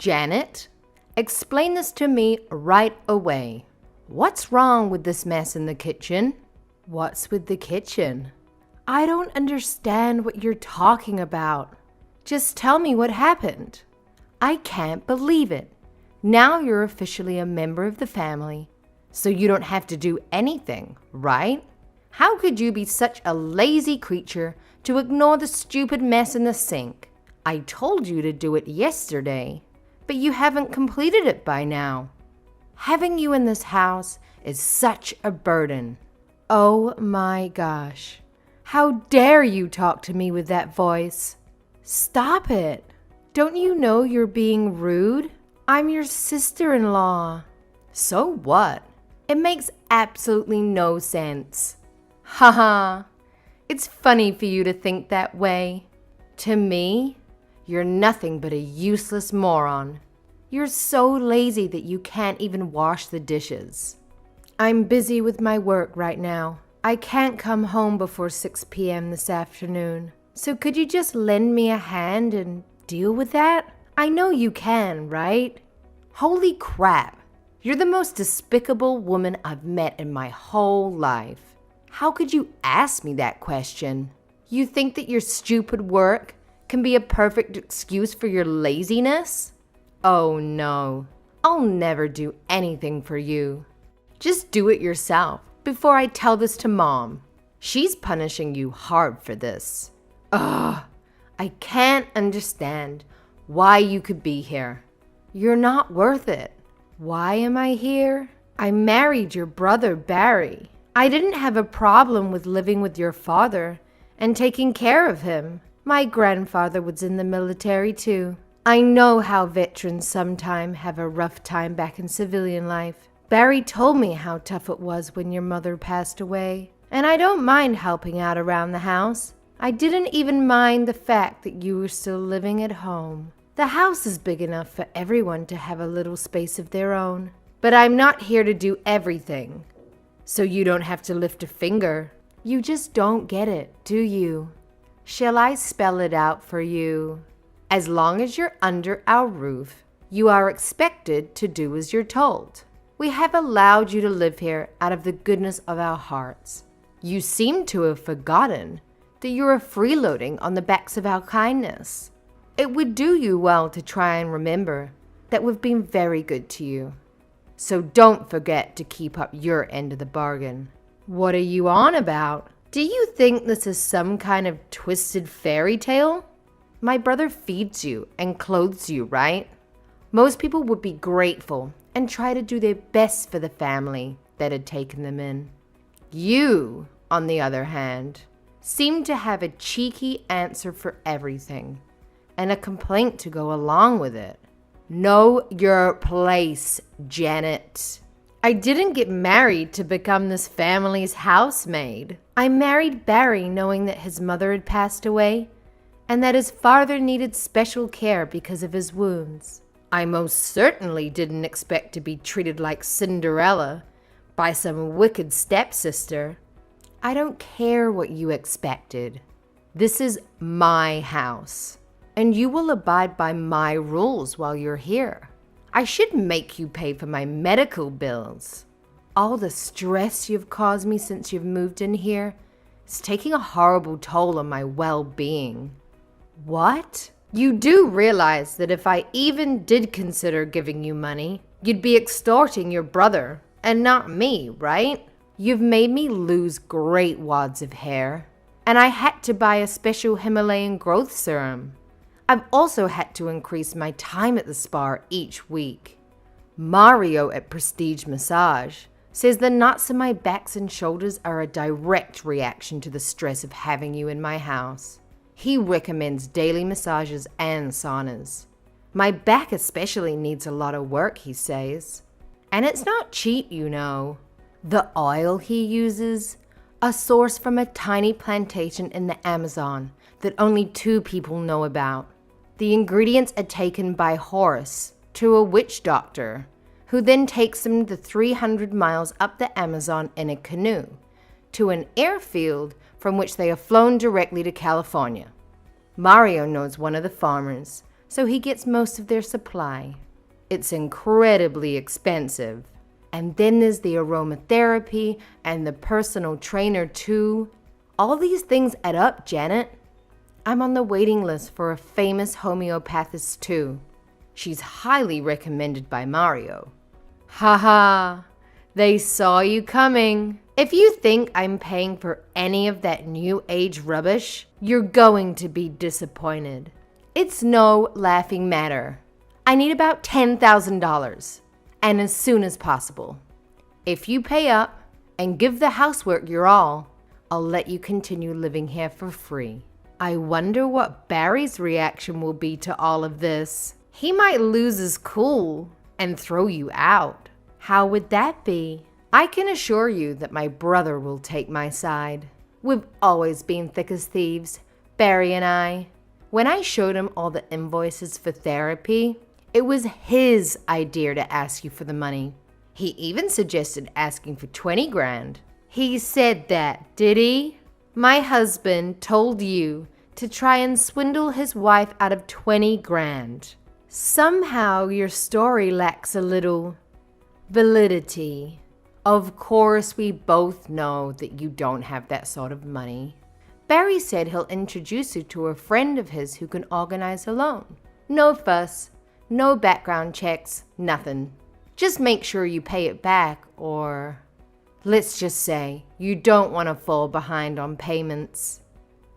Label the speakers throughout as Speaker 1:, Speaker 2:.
Speaker 1: Janet, explain this to me right away. What's wrong with this mess in the kitchen? What's with the kitchen? I don't understand what you're talking about. Just tell me what happened. I can't believe it. Now you're officially a member of the family, so you don't have to do anything, right? How could you be such a lazy creature to ignore the stupid mess in the sink? I told you to do it yesterday, but you haven't completed it by now. Having you in this house is such a burden. Oh my gosh. How dare you talk to me with that voice? Stop it. Don't you know you're being rude? I'm your sister-in-law. So what? It makes absolutely no sense. Haha. It's funny for you to think that way. To me, you're nothing but a useless moron. You're so lazy that you can't even wash the dishes. I'm busy with my work right now. I can't come home before 6 p.m. this afternoon. So could you just lend me a hand and deal with that? I know you can, right? Holy crap. You're the most despicable woman I've met in my whole life. How could you ask me that question? You think that your stupid work can be a perfect excuse for your laziness? Oh no, I'll never do anything for you. Just do it yourself before I tell this to Mom. She's punishing you hard for this. Ugh, I can't understand why you could be here. You're not worth it. Why am I here? I married your brother, Barry. I didn't have a problem with living with your father and taking care of him. My grandfather was in the military too. I know how veterans sometimes have a rough time back in civilian life. Barry told me how tough it was when your mother passed away, and I don't mind helping out around the house. I didn't even mind the fact that you were still living at home. The house is big enough for everyone to have a little space of their own. But I'm not here to do everything, so you don't have to lift a finger. You just don't get it, do you? Shall I spell it out for you? As long as you're under our roof, you are expected to do as you're told. We have allowed you to live here out of the goodness of our hearts. You seem to have forgotten that you are freeloading on the backs of our kindness. It would do you well to try and remember that we've been very good to you. So don't forget to keep up your end of the bargain. What are you on about? Do you think this is some kind of twisted fairy tale? My brother feeds you and clothes you, right? Most people would be grateful and try to do their best for the family that had taken them in. You, on the other hand, seem to have a cheeky answer for everything and a complaint to go along with it. Know your place, Janet. I didn't get married to become this family's housemaid. I married Barry knowing that his mother had passed away and that his father needed special care because of his wounds. I most certainly didn't expect to be treated like Cinderella by some wicked stepsister. I don't care what you expected. This is my house, and you will abide by my rules while you're here. I should make you pay for my medical bills. All the stress you've caused me since you've moved in here is taking a horrible toll on my well-being. What? You do realize that if I even did consider giving you money, you'd be extorting your brother and not me, right? You've made me lose great wads of hair, and I had to buy a special Himalayan growth serum. I've also had to increase my time at the spa each week. Mario at Prestige Massage says the knots in my backs and shoulders are a direct reaction to the stress of having you in my house. He recommends daily massages and saunas. My back especially needs a lot of work, he says. And it's not cheap, you know. The oil he uses, a source from a tiny plantation in the Amazon that only 2 people know about. The ingredients are taken by Horace to a witch doctor, who then takes them the 300 miles up the Amazon in a canoe to an airfield from which they are flown directly to California. Mario knows one of the farmers, so he gets most of their supply. It's incredibly expensive. And then there's the aromatherapy and the personal trainer too. All these things add up, Janet. I'm on the waiting list for a famous homeopathist too. She's highly recommended by Mario. Haha, they saw you coming. If you think I'm paying for any of that new age rubbish, you're going to be disappointed. It's no laughing matter. I need about $10,000, and as soon as possible. If you pay up and give the housework your all, I'll let you continue living here for free. I wonder what Barry's reaction will be to all of this. He might lose his cool and throw you out. How would that be? I can assure you that my brother will take my side. We've always been thick as thieves, Barry and I. When I showed him all the invoices for therapy, it was his idea to ask you for the money. He even suggested asking for 20 grand. He said that, did he? My husband told you to try and swindle his wife out of 20 grand. Somehow your story lacks a little validity. Of course, we both know that you don't have that sort of money. Barry said he'll introduce you to a friend of his who can organize a loan. No fuss, no background checks, nothing. Just make sure you pay it back, or let's just say you don't want to fall behind on payments.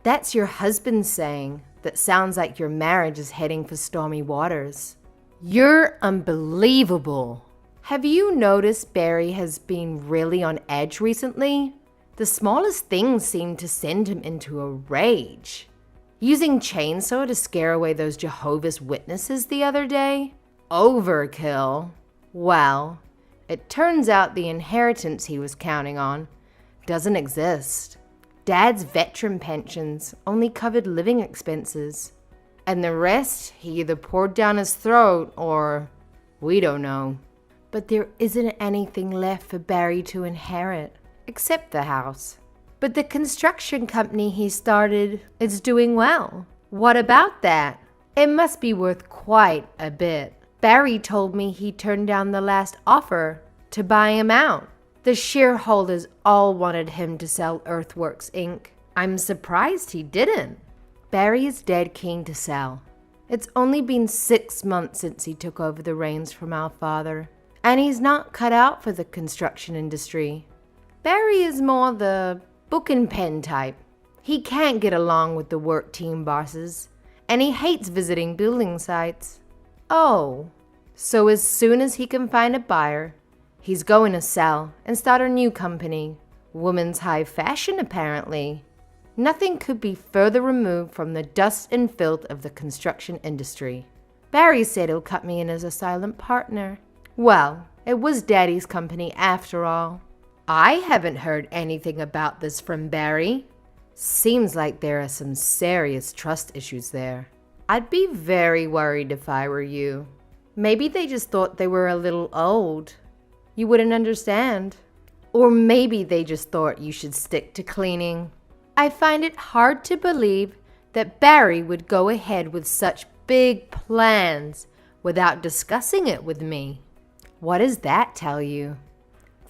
Speaker 1: That's your husband saying. That sounds like your marriage is heading for stormy waters. You're unbelievable. Have you noticed Barry has been really on edge recently? The smallest things seem to send him into a rage. Using chainsaw to scare away those Jehovah's Witnesses the other day? Overkill. Well, it turns out the inheritance he was counting on doesn't exist. Dad's veteran pensions only covered living expenses. And the rest he either poured down his throat or we don't know. But there isn't anything left for Barry to inherit, except the house. But the construction company he started is doing well. What about that? It must be worth quite a bit. Barry told me he turned down the last offer to buy him out. The shareholders all wanted him to sell Earthworks Inc. I'm surprised he didn't. Barry is dead keen to sell. It's only been 6 months since he took over the reins from our father. And he's not cut out for the construction industry. Barry is more the book and pen type. He can't get along with the work team bosses, and he hates visiting building sites. Oh, so as soon as he can find a buyer, he's going to sell and start a new company. Women's high fashion, apparently. Nothing could be further removed from the dust and filth of the construction industry. Barry said he'll cut me in as a silent partner. Well, it was Daddy's company after all. I haven't heard anything about this from Barry. Seems like there are some serious trust issues there. I'd be very worried if I were you. Maybe they just thought they were a little old. You wouldn't understand. Or maybe they just thought you should stick to cleaning. I find it hard to believe that Barry would go ahead with such big plans without discussing it with me. What does that tell you?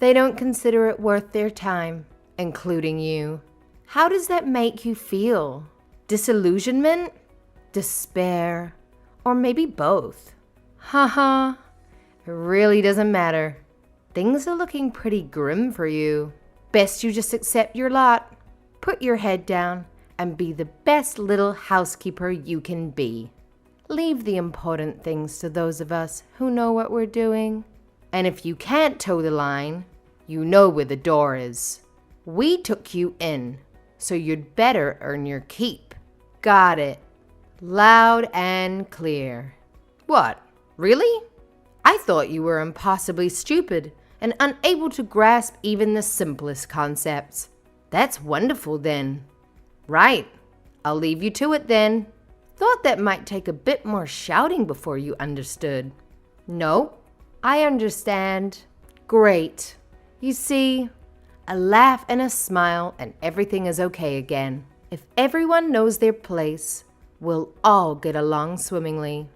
Speaker 1: They don't consider it worth their time, including you. How does that make you feel? Disillusionment? Despair? Or maybe both? Haha, it really doesn't matter. Things are looking pretty grim for you. Best you just accept your lot. Put your head down and be the best little housekeeper you can be. Leave the important things to those of us who know what we're doing. And if you can't toe the line, you know where the door is. We took you in, so you'd better earn your keep. Got it. Loud and clear. What? Really? I thought you were impossibly stupid and unable to grasp even the simplest concepts. That's wonderful then. Right. I'll leave you to it then. Thought that might take a bit more shouting before you understood. No, I understand. Great. You see, a laugh and a smile and everything is okay again. If everyone knows their place, we'll all get along swimmingly.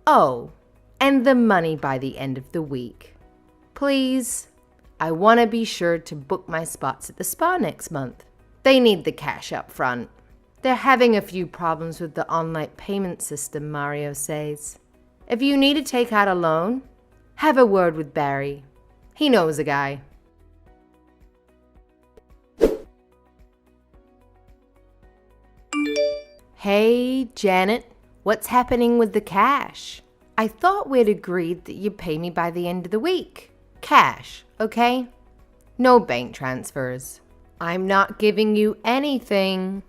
Speaker 1: Oh, and the money by the end of the week. Please, I want to be sure to book my spots at the spa next month. They need the cash up front. They're having a few problems with the online payment system, Mario says. If you need to take out a loan, have a word with Barry. He knows a guy. Hey, Janet, what's happening with the cash? I thought we'd agreed that you'd pay me by the end of the week. Cash, okay? No bank transfers. I'm not giving you anything.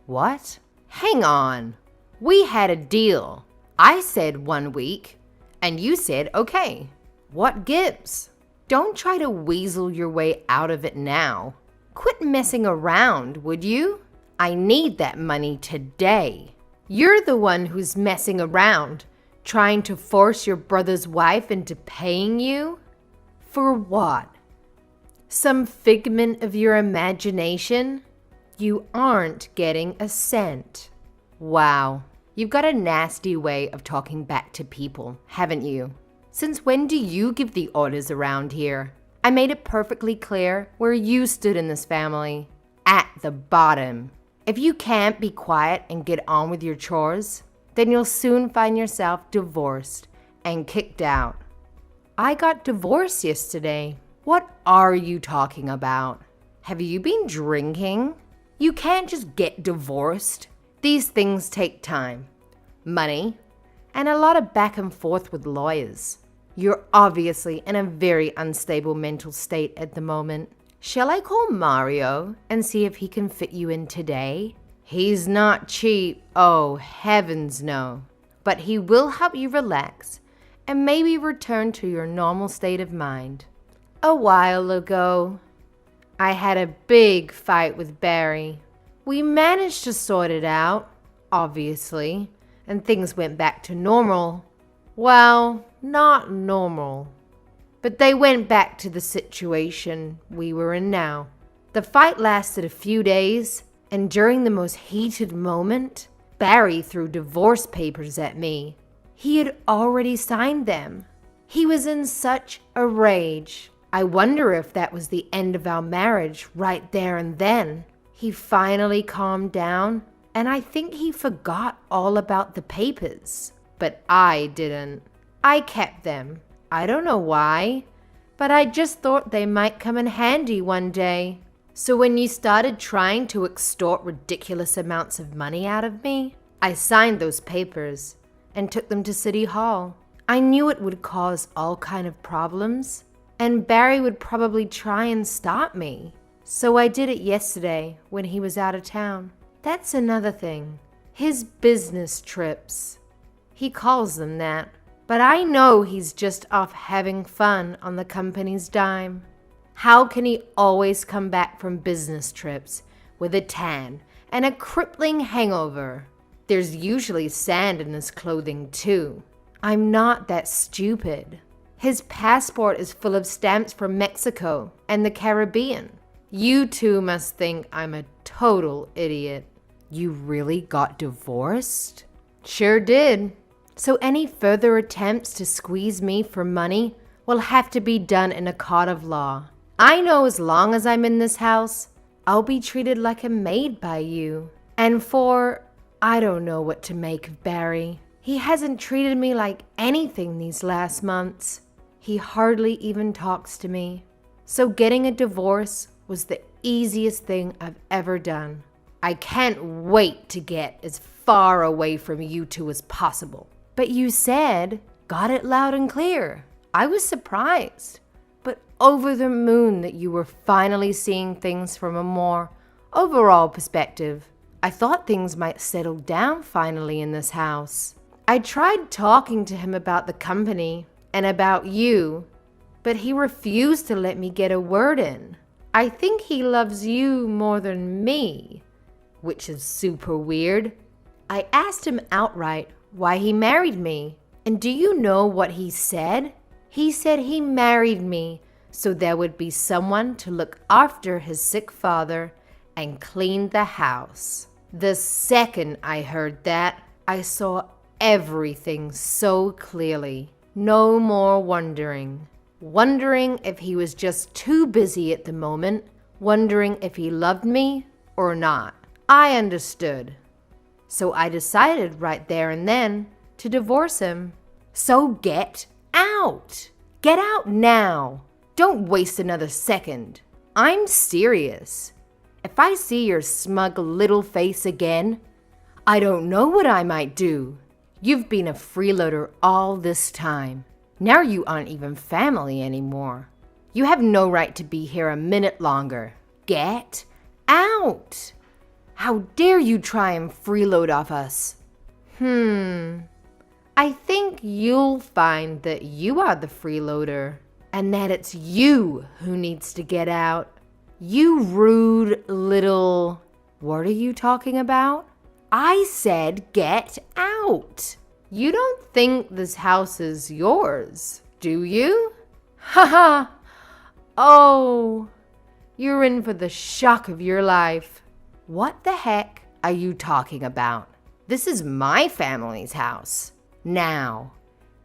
Speaker 1: What? Hang on. We had a deal. I said 1 week, and you said okay. What gives? Don't try to weasel your way out of it now. Quit messing around, would you? I need that money today. You're the one who's messing around, trying to force your brother's wife into paying you? For what? Some figment of your imagination? You aren't getting a cent. Wow, you've got a nasty way of talking back to people, haven't you? Since when do you give the orders around here? I made it perfectly clear where you stood in this family. At the bottom. If you can't be quiet and get on with your chores, then you'll soon find yourself divorced and kicked out. I got divorced yesterday. What are you talking about? Have you been drinking? You can't just get divorced. These things take time, money, and a lot of back and forth with lawyers. You're obviously in a very unstable mental state at the moment. Shall I call Mario and see if he can fit you in today? He's not cheap, oh heavens no. But he will help you relax and maybe return to your normal state of mind. A while ago, I had a big fight with Barry. We managed to sort it out, obviously, and things went back to normal. Well, not normal. But they went back to the situation we were in now. The fight lasted a few days, and during the most heated moment, Barry threw divorce papers at me. He had already signed them. He was in such a rage. I wonder if that was the end of our marriage right there and then. He finally calmed down, and I think he forgot all about the papers. But I didn't. I kept them. I don't know why, but I just thought they might come in handy one day. So when you started trying to extort ridiculous amounts of money out of me, I signed those papers and took them to City Hall. I knew it would cause all kind of problems, and Barry would probably try and stop me. So I did it yesterday when he was out of town. That's another thing. His business trips. He calls them that. But I know he's just off having fun on the company's dime. How can he always come back from business trips with a tan and a crippling hangover? There's usually sand in his clothing too. I'm not that stupid. His passport is full of stamps from Mexico and the Caribbean. You two must think I'm a total idiot. You really got divorced? Sure did. So any further attempts to squeeze me for money will have to be done in a court of law. I know as long as I'm in this house, I'll be treated like a maid by you. And I don't know what to make of Barry. He hasn't treated me like anything these last months. He hardly even talks to me. So getting a divorce was the easiest thing I've ever done. I can't wait to get as far away from you two as possible. But you said, got it loud and clear. I was surprised, but over the moon that you were finally seeing things from a more overall perspective. I thought things might settle down finally in this house. I tried talking to him about the company and about you, but he refused to let me get a word in. I think he loves you more than me, which is super weird. I asked him outright why he married me. And do you know what he said? He said he married me so there would be someone to look after his sick father and clean the house. The second I heard that, I saw everything so clearly. No more wondering. Wondering if he was just too busy at the moment, wondering if he loved me or not. I understood. So I decided right there and then to divorce him. So get out. Get out now. Don't waste another second. I'm serious. If I see your smug little face again, I don't know what I might do. You've been a freeloader all this time. Now you aren't even family anymore. You have no right to be here a minute longer. Get out! How dare you try and freeload off us? I think you'll find that you are the freeloader and that it's you who needs to get out. You rude little... What are you talking about? I said get out. You don't think this house is yours, do you? Haha. Oh, you're in for the shock of your life. What the heck are you talking about? This is my family's house. Now,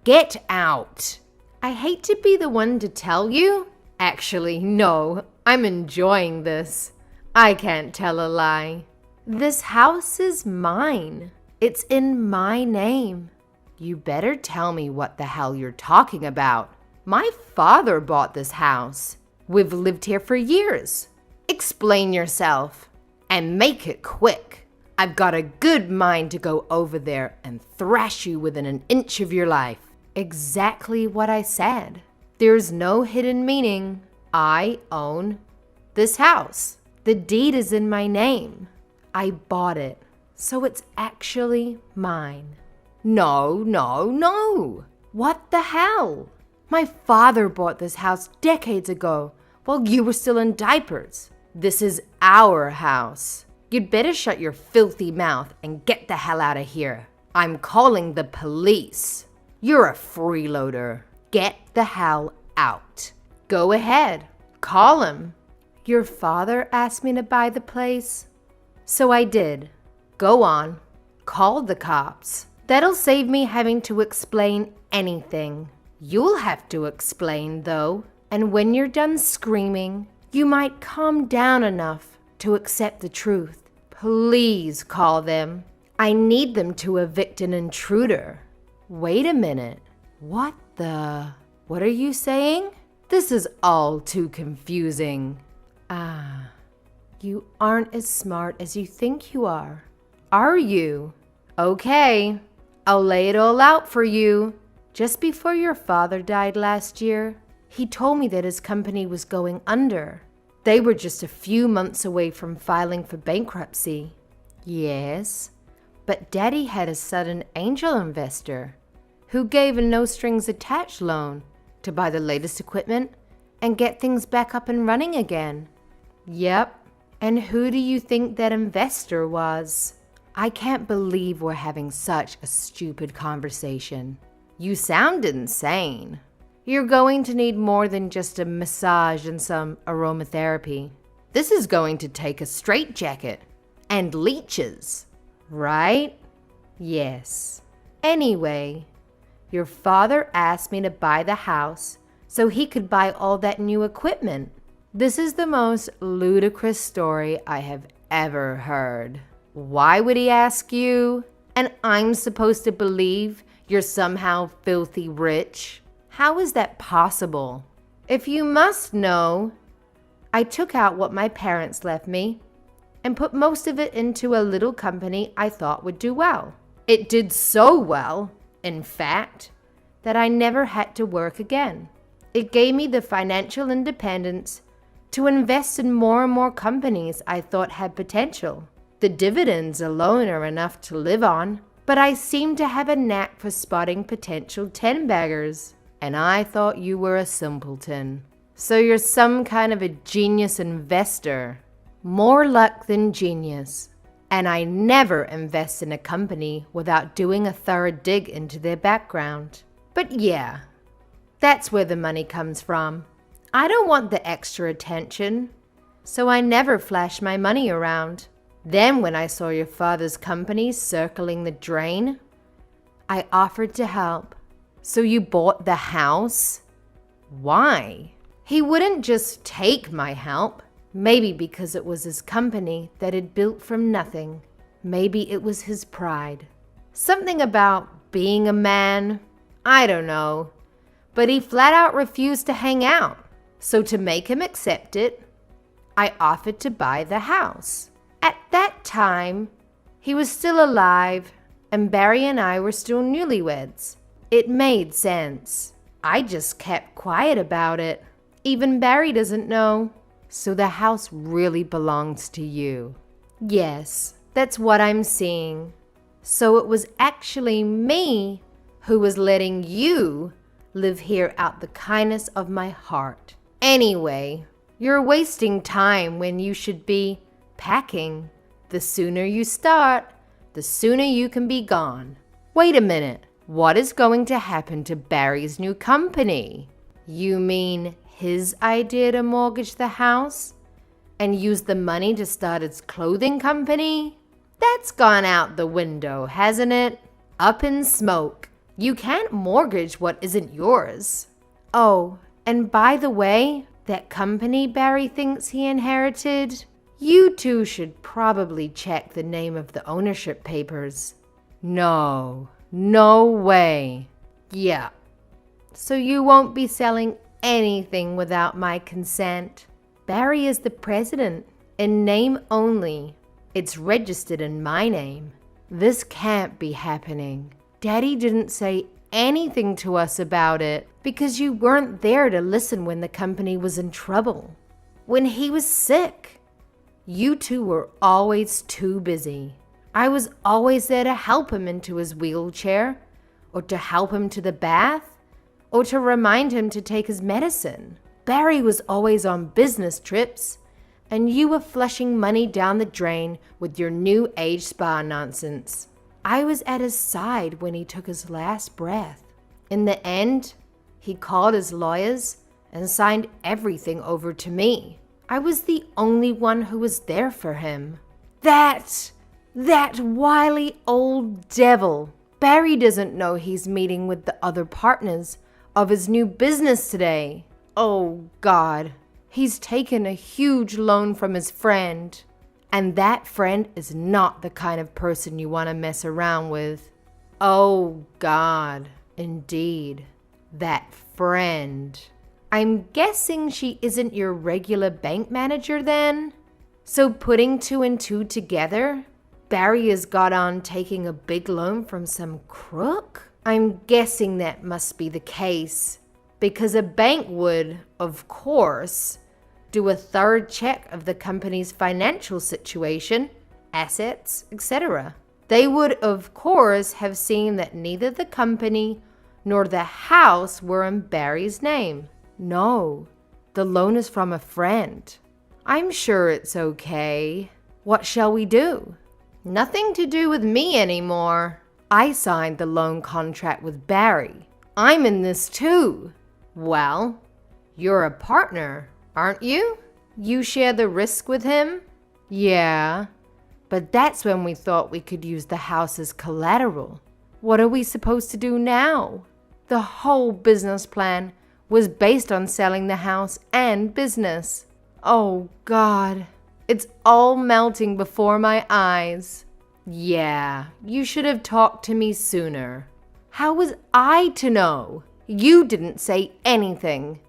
Speaker 1: get out. I hate to be the one to tell you. Actually, no, I'm enjoying this. I can't tell a lie. This house is mine. It's in my name. You better tell me what the hell you're talking about. My father bought this house. We've lived here for years. Explain yourself and make it quick. I've got a good mind to go over there and thrash you within an inch of your life. Exactly what I said. There's no hidden meaning. I own this house. The deed is in my name. I bought it, so it's actually mine. No. What the hell? My father bought this house decades ago while you were still in diapers. This is our house. You'd better shut your filthy mouth and get the hell out of here. I'm calling the police. You're a freeloader. Get the hell out. Go ahead. Call him. Your father asked me to buy the place, so I did. Go on. Call the cops. That'll save me having to explain anything. You'll have to explain, though. And when you're done screaming, you might calm down enough to accept the truth. Please call them. I need them to evict an intruder. Wait a minute. What are you saying? This is all too confusing. You aren't as smart as you think you are. Are you? Okay, I'll lay it all out for you. Just before your father died last year, he told me that his company was going under. They were just a few months away from filing for bankruptcy. Yes, but Daddy had a sudden angel investor who gave a no-strings-attached loan to buy the latest equipment and get things back up and running again. Yep, and who do you think that investor was? I can't believe we're having such a stupid conversation. You sound insane. You're going to need more than just a massage and some aromatherapy. This is going to take a straitjacket and leeches, right? Yes. Anyway, your father asked me to buy the house so he could buy all that new equipment. This is the most ludicrous story I have ever heard. Why would he ask you? And I'm supposed to believe you're somehow filthy rich? How is that possible? If you must know, I took out what my parents left me and put most of it into a little company I thought would do well. It did so well, in fact, that I never had to work again. It gave me the financial independence to invest in more and more companies I thought had potential. The dividends alone are enough to live on, but I seem to have a knack for spotting potential 10-baggers. And I thought you were a simpleton. So you're some kind of a genius investor. More luck than genius. And I never invest in a company without doing a thorough dig into their background. But yeah, that's where the money comes from. I don't want the extra attention, so I never flash my money around. Then when I saw your father's company circling the drain, I offered to help. So you bought the house? Why? He wouldn't just take my help. Maybe because it was his company that had built from nothing. Maybe it was his pride. Something about being a man. I don't know. But he flat out refused to hang out. So to make him accept it, I offered to buy the house. At that time, he was still alive and Barry and I were still newlyweds. It made sense. I just kept quiet about it. Even Barry doesn't know. So the house really belongs to you. Yes, that's what I'm seeing. So it was actually me who was letting you live here out the kindness of my heart. Anyway, you're wasting time when you should be packing. The sooner you start, the sooner you can be gone. Wait a minute. What is going to happen to Barry's new company? You mean his idea to mortgage the house and use the money to start its clothing company? That's gone out the window, hasn't it? Up in smoke. You can't mortgage what isn't yours. Oh, and by the way, that company Barry thinks he inherited, you two should probably check the name of the ownership papers. No way. Yeah. So you won't be selling anything without my consent. Barry is the president, in name only. It's registered in my name. This can't be happening. Daddy didn't say anything to us about it because you weren't there to listen when the company was in trouble. When he was sick, you two were always too busy. I was always there to help him into his wheelchair, or to help him to the bath, or to remind him to take his medicine. Barry was always on business trips, and you were flushing money down the drain with your new age spa nonsense. I was at his side when he took his last breath. In the end, he called his lawyers and signed everything over to me. I was the only one who was there for him. That wily old devil. Barry doesn't know he's meeting with the other partners of his new business today. Oh, God. He's taken a huge loan from his friend. And that friend is not the kind of person you want to mess around with. Oh, God. Indeed. That friend. I'm guessing she isn't your regular bank manager then? So putting two and two together, Barry has got on taking a big loan from some crook? I'm guessing that must be the case, because a bank would, of course, do a thorough check of the company's financial situation, assets, etc. They would, of course, have seen that neither the company nor the house were in Barry's name. No, the loan is from a friend. I'm sure it's okay. What shall we do? Nothing to do with me anymore. I signed the loan contract with Barry. I'm in this too. Well, you're a partner, aren't you? You share the risk with him? Yeah, but that's when we thought we could use the house as collateral. What are we supposed to do now? The whole business plan was based on selling the house and business. Oh, God. It's all melting before my eyes. Yeah, you should have talked to me sooner. How was I to know? You didn't say anything.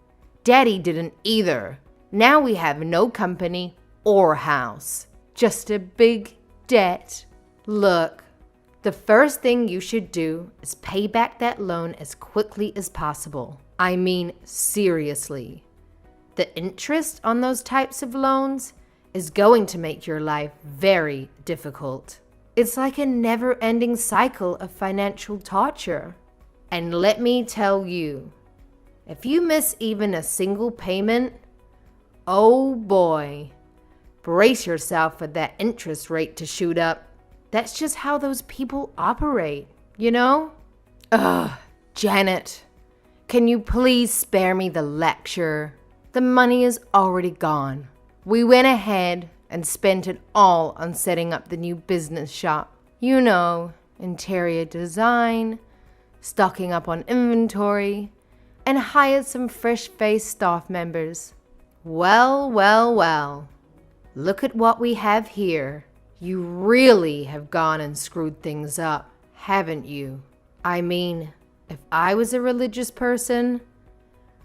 Speaker 1: Daddy didn't either. Now we have no company or house. Just a big debt. Look, the first thing you should do is pay back that loan as quickly as possible. I mean, seriously. The interest on those types of loans is going to make your life very difficult. It's like a never-ending cycle of financial torture. And let me tell you, if you miss even a single payment, oh boy, brace yourself for that interest rate to shoot up. That's just how those people operate, you know? Ugh, Janet, can you please spare me the lecture? The money is already gone. We went ahead and spent it all on setting up the new business shop. You know, interior design, stocking up on inventory, and hired some fresh-faced staff members. Well, well, well. Look at what we have here. You really have gone and screwed things up, haven't you? I mean, if I was a religious person,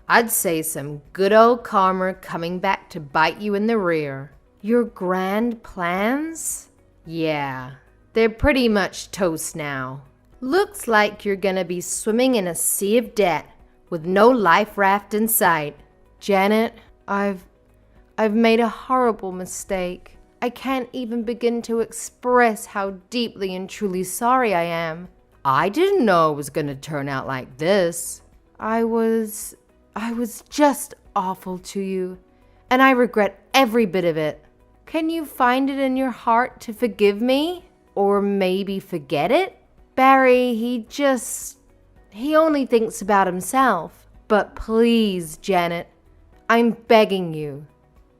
Speaker 1: I'd say some good old karma coming back to bite you in the rear. Your grand plans? Yeah, they're pretty much toast now. Looks like you're gonna be swimming in a sea of debt with no life raft in sight. Janet, I've made a horrible mistake. I can't even begin to express how deeply and truly sorry I am. I didn't know it was gonna turn out like this. I was just awful to you, and I regret every bit of it. Can you find it in your heart to forgive me? Or maybe forget it? Barry, he only thinks about himself. But please, Janet, I'm begging you,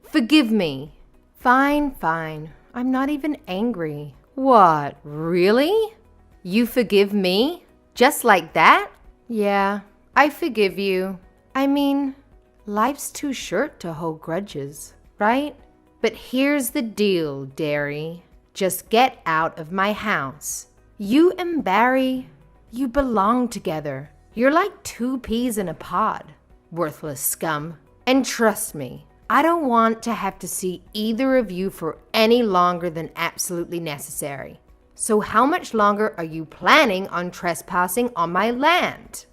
Speaker 1: forgive me. Fine, fine. I'm not even angry. What, really? You forgive me? Just like that? Yeah, I forgive you. I mean, life's too short to hold grudges, right? But here's the deal, Derry. Just get out of my house. You and Barry, you belong together. You're like two peas in a pod, worthless scum. And trust me, I don't want to have to see either of you for any longer than absolutely necessary. So how much longer are you planning on trespassing on my land?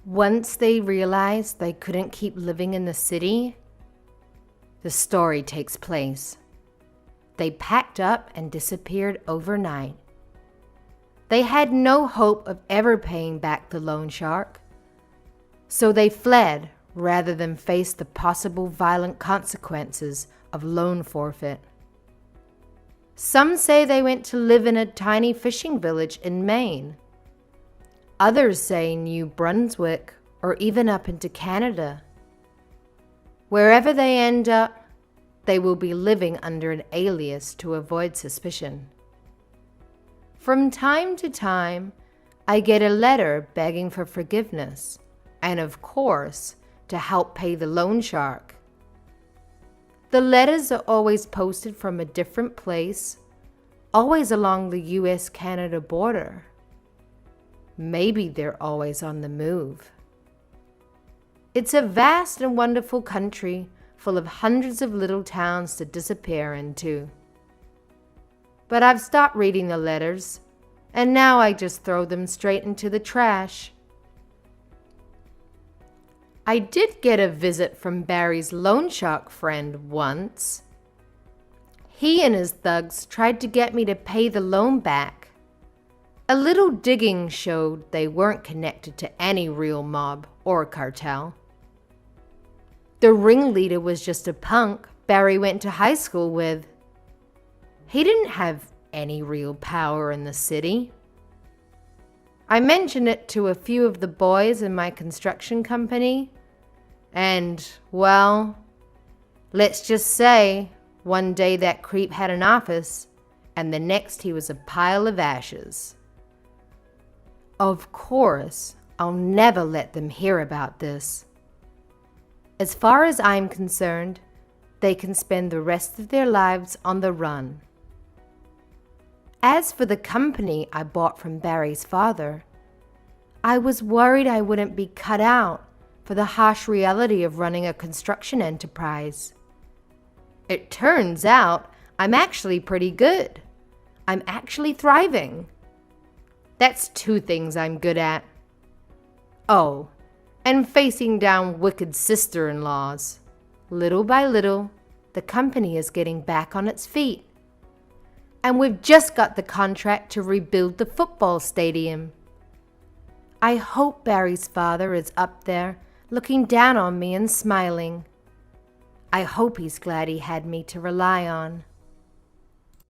Speaker 1: Once they realized they couldn't keep living in the city, the story takes place. They packed up and disappeared overnight. They had no hope of ever paying back the loan shark, so they fled rather than face the possible violent consequences of loan forfeit. Some say they went to live in a tiny fishing village in Maine. Others say New Brunswick or even up into Canada. Wherever they end up, they will be living under an alias to avoid suspicion. From time to time, I get a letter begging for forgiveness and, of course, to help pay the loan shark. The letters are always posted from a different place, always along the US-Canada border. Maybe they're always on the move. It's a vast and wonderful country full of hundreds of little towns to disappear into. But I've stopped reading the letters, and now I just throw them straight into the trash. I did get a visit from Barry's loan shark friend once. He and his thugs tried to get me to pay the loan back. A little digging showed they weren't connected to any real mob or cartel. The ringleader was just a punk Barry went to high school with. He didn't have any real power in the city. I mentioned it to a few of the boys in my construction company, and, well, let's just say one day that creep had an office, and the next he was a pile of ashes. Of course, I'll never let them hear about this. As far as I'm concerned, they can spend the rest of their lives on the run. As for the company I bought from Barry's father, I was worried I wouldn't be cut out for the harsh reality of running a construction enterprise. It turns out I'm actually pretty good. I'm actually thriving. That's two things I'm good at. Oh, and facing down wicked sister-in-laws. Little by little, the company is getting back on its feet. And we've just got the contract to rebuild the football stadium. I hope Barry's father is up there, looking down on me and smiling. I hope he's glad he had me to rely on.